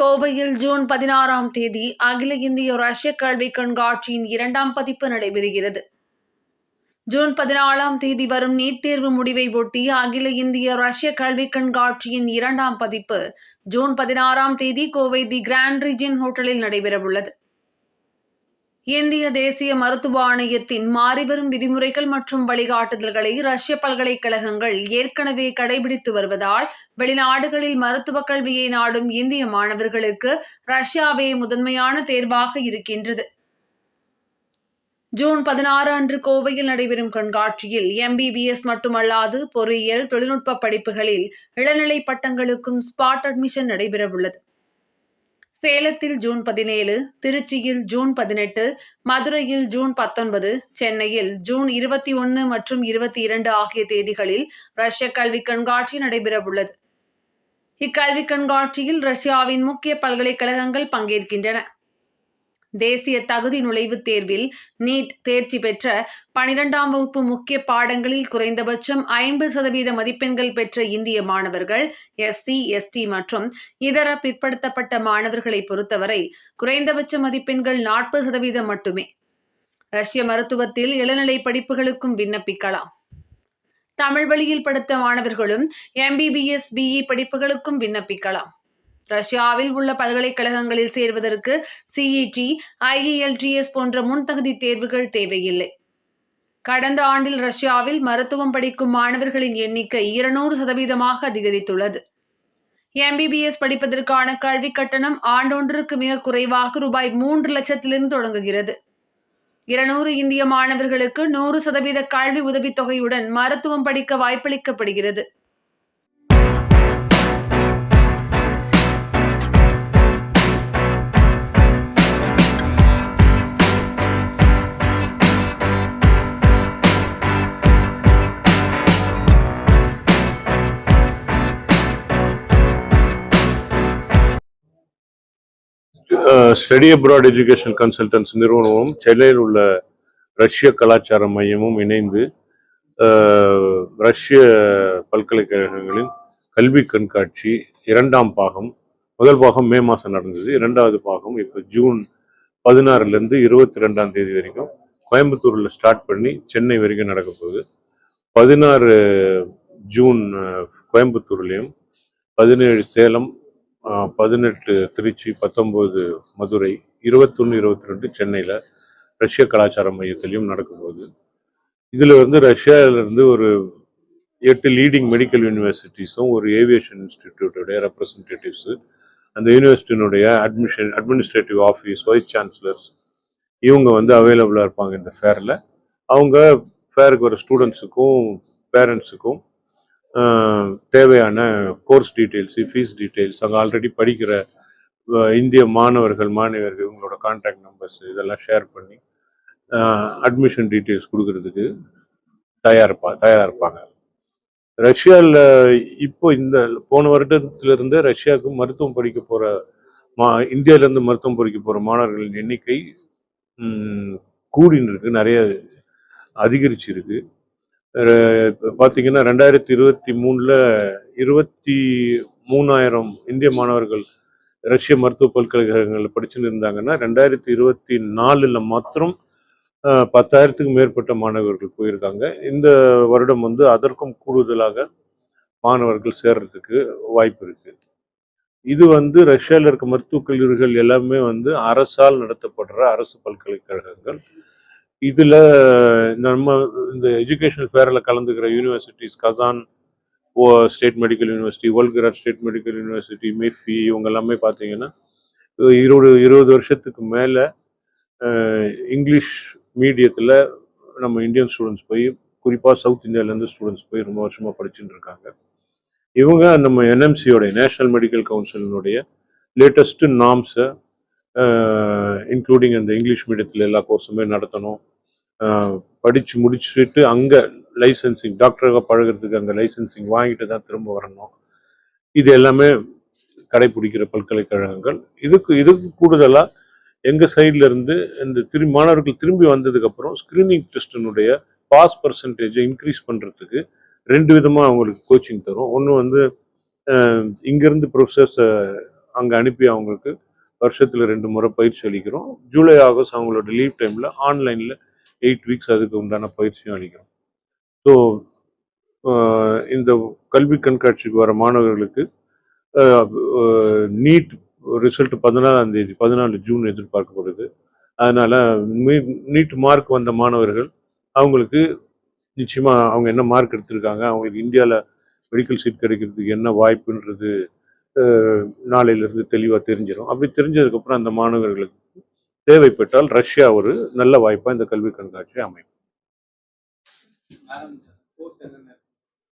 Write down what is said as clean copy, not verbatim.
கோவையில் ஜூன் 16ஆம் தேதி அகில இந்திய ரஷ்ய கல்வி கண்காட்சியின் 2ஆம் பதிப்பு நடைபெறுகிறது. ஜூன் 14ஆம் தேதி வரும் நீட் தேர்வு முடிவை ஒட்டி அகில இந்திய ரஷ்ய கல்வி கண்காட்சியின் 2ஆம் பதிப்பு ஜூன் 16ஆம் தேதி கோவை தி கிராண்ட் ரீஜன் ஹோட்டலில் நடைபெறவுள்ளது. இந்திய தேசிய மருத்துவ ஆணையத்தின் மாறிவரும் விதிமுறைகள் மற்றும் வழிகாட்டுதல்களை ரஷ்ய பல்கலைக்கழகங்கள் ஏற்கனவே கடைபிடித்து வருவதால் வெளிநாடுகளில் மருத்துவ கல்வியை நாடும் இந்திய மாணவர்களுக்கு ரஷ்யாவே முதன்மையான தேர்வாக இருக்கின்றது. ஜூன் 16 அன்று கோவையில் நடைபெறும் கண்காட்சியில் MBBS மட்டுமல்லாது பொறியியல், தொழில்நுட்ப படிப்புகளில் இளநிலை பட்டங்களுக்கும் ஸ்பாட் அட்மிஷன் நடைபெறவுள்ளது. சேலத்தில் ஜூன் 17, திருச்சியில் ஜூன் 18, மதுரையில் ஜூன் 19, சென்னையில் ஜூன் 21 மற்றும் 22 ஆகிய தேதிகளில் ரஷ்ய கல்வி கண்காட்சி நடைபெறவுள்ளது. இக்கல்வி கண்காட்சியில் ரஷ்யாவின் முக்கிய பல்கலைக்கழகங்கள் பங்கேற்கின்றன. தேசிய தகுதி நுழைவுத் தேர்வில் நீட் தேர்ச்சி பெற்ற 12ஆம் வகுப்பு முக்கிய பாடங்களில் குறைந்தபட்சம் 50% மதிப்பெண்கள் பெற்ற இந்திய மாணவர்கள், SC, ST மற்றும் இதர பிற்படுத்தப்பட்ட மாணவர்களை பொறுத்தவரை குறைந்தபட்ச மதிப்பெண்கள் 40% மட்டுமே. ரஷ்ய மருத்துவத்தில் இளநிலை படிப்புகளுக்கும் விண்ணப்பிக்கலாம். தமிழ் வழியில் படித்த மாணவர்களும் MBBS, BE படிப்புகளுக்கும் விண்ணப்பிக்கலாம். ரஷ்யாவில் உள்ள பல்கலைக்கழகங்களில் சேர்வதற்கு CET, IELTS போன்ற முன்தகுதி தேர்வுகள் தேவையில்லை. கடந்த ஆண்டில் ரஷ்யாவில் மருத்துவம் படிக்கும் மாணவர்களின் எண்ணிக்கை 200% அதிகரித்துள்ளது. MBBS படிப்பதற்கான கல்வி கட்டணம் ஆண்டொன்றுக்கு மிக குறைவாக ரூபாய் 3 லட்சத்திலிருந்து தொடங்குகிறது. 200 இந்திய மாணவர்களுக்கு 100% கல்வி உதவித்தொகையுடன் மருத்துவம் படிக்க வாய்ப்பளிக்கப்படுகிறது. ஸ்டடி அப்ராட் எஜுகேஷன் கன்சல்டன்ஸ் நிறுவனமும் சென்னையில் உள்ள ரஷ்ய கலாச்சார மையமும் இணைந்து ரஷ்ய பல்கலைக்கழகங்களின் கல்வி கண்காட்சி 2ஆம் பாகம், முதல் பாகம் மே மாதம் நடந்தது. 2வது பாகம் இப்போ ஜூன் 16லேருந்து 22ஆம் தேதி வரைக்கும் கோயம்புத்தூரில் ஸ்டார்ட் பண்ணி சென்னை வரைக்கும் நடக்க போகுது. 16 ஜூன் கோயம்புத்தூர்லேயும், 17 சேலம், 18 திருச்சி, 19 மதுரை, 21, 22 சென்னையில் ரஷ்ய கலாச்சார மையத்திலையும் நடக்கும்போது இதில் ரஷ்யாவிலிருந்து ஒரு 8 லீடிங் மெடிக்கல் யூனிவர்சிட்டிஸும் ஒரு ஏவியேஷன் இன்ஸ்டிடியூட்டோடைய ரெப்ரசன்டேட்டிவ்ஸு, அந்த யூனிவர்சிட்டியினுடைய அட்மினிஸ்ட்ரேட்டிவ் ஆஃபீஸ், வைஸ் சான்சலர்ஸ் இவங்க அவைலபிளாக இருப்பாங்க இந்த ஃபேரில். அவங்க ஃபேருக்கு வர ஸ்டூடெண்ட்ஸுக்கும் பேரண்ட்ஸுக்கும் தேவையான கோர்ஸ் டீட்டெயில்ஸு, ஃபீஸ் டீட்டெயில்ஸ், அங்கே ஆல்ரெடி படிக்கிற இந்திய மாணவர்கள் இவங்களோட கான்டாக்ட் நம்பர்ஸ் இதெல்லாம் ஷேர் பண்ணி அட்மிஷன் டீட்டெயில்ஸ் கொடுக்கறதுக்கு தயாராக இருப்பாங்க. ரஷ்யாவில் இப்போ இந்த போன வருடத்திலிருந்து ரஷ்யாவுக்கு மருத்துவம் படிக்க போகிற இந்தியாவிலேருந்து மருத்துவம் படிக்க போகிற மாணவர்களின் எண்ணிக்கை கூடின்னு இருக்கு, நிறைய அதிகரிச்சிருக்கு. பார்த்தீங்கன்னா 2023 23,000 இந்திய மாணவர்கள் ரஷ்ய மருத்துவ பல்கலைக்கழகங்களில் படிச்சுன்னு இருந்தாங்கன்னா 2024 மாத்திரம் 10,000க்கு மேற்பட்ட மாணவர்கள் போயிருக்காங்க. இந்த வருடம் அதற்கும் கூடுதலாக மாணவர்கள் சேர்றதுக்கு வாய்ப்பு இருக்கு. இது ரஷ்யாவில் இருக்க மருத்துவக் கல்லூரிகள் எல்லாமே அரசால் நடத்தப்படுற அரசு பல்கலைக்கழகங்கள். இதில் நம்ம இந்த எஜுகேஷனல் ஃபேரில் கலந்துக்கிற universities Kazan state medical university, Volgograd state medical university, MEFI இவங்க எல்லாமே பார்த்தீங்கன்னா 20 வருஷத்துக்கு மேலே இங்கிலீஷ் மீடியத்தில் நம்ம இந்தியன் ஸ்டூடெண்ட்ஸ் போய், குறிப்பாக சவுத் இந்தியாவிலேருந்து ஸ்டூடெண்ட்ஸ் போய் ரொம்ப வருஷமாக படிச்சுட்டு இருக்காங்க. இவங்க நம்ம NMCயோடைய நேஷ்னல் மெடிக்கல் கவுன்சிலினுடைய லேட்டஸ்ட்டு நார்ம்ஸை இன்க்ளூடிங் அந்த இங்கிலீஷ் மீடியத்தில் எல்லா கோர்ஸுமே நடத்தணும், படித்து முடிச்சுட்டு அங்கே லைசன்சிங் டாக்டராக பழகிறதுக்கு அங்கே லைசன்சிங் வாங்கிட்டு தான் திரும்ப வரணும். இது எல்லாமே கடைபிடிக்கிற பல்கலைக்கழகங்கள். இதுக்கு கூடுதலாக எங்கள் சைடில் இருந்து இந்த மாணவர்கள் திரும்பி வந்ததுக்கப்புறம் ஸ்க்ரீனிங் டெஸ்டினுடைய பாஸ் பர்சன்டேஜை இன்க்ரீஸ் பண்ணுறதுக்கு 2 விதமாக அவங்களுக்கு கோச்சிங் தரும். ஒன்று இங்கேருந்து ப்ரொஃபஸர்ஸை அங்கே அனுப்பி அவங்களுக்கு வருஷத்தில் 2 முறை பயிற்சி அளிக்கிறோம். ஜூலை ஆகஸ்ட் அவங்களோட லீவ் டைமில் ஆன்லைனில் 8 வீக்ஸ் அதுக்கு உண்டான பயிற்சியும் அளிக்கிறோம். ஸோ இந்த கல்வி கண்காட்சிக்கு வர மாணவர்களுக்கு நீட் ரிசல்ட் 14 ஜூன் எதிர்பார்க்கப்படுது. அதனால நீட் மார்க் வந்த மாணவர்கள் அவங்களுக்கு நிச்சயமா அவங்க என்ன மார்க் எடுத்திருக்காங்க, அவங்களுக்கு இந்தியாவில் மெடிக்கல் சீட் கிடைக்கிறதுக்கு என்ன வாய்ப்புன்றது நாளையிலிருந்து தெளிவாக தெரிஞ்சிடும். அப்படி தெரிஞ்சதுக்கப்புறம் அந்த மாணவர்களுக்கு தேவைப்பட்டால் ரஷ்யா ஒரு நல்ல வாய்ப்பாக இந்த கல்வி கண்காட்சி அமையும்.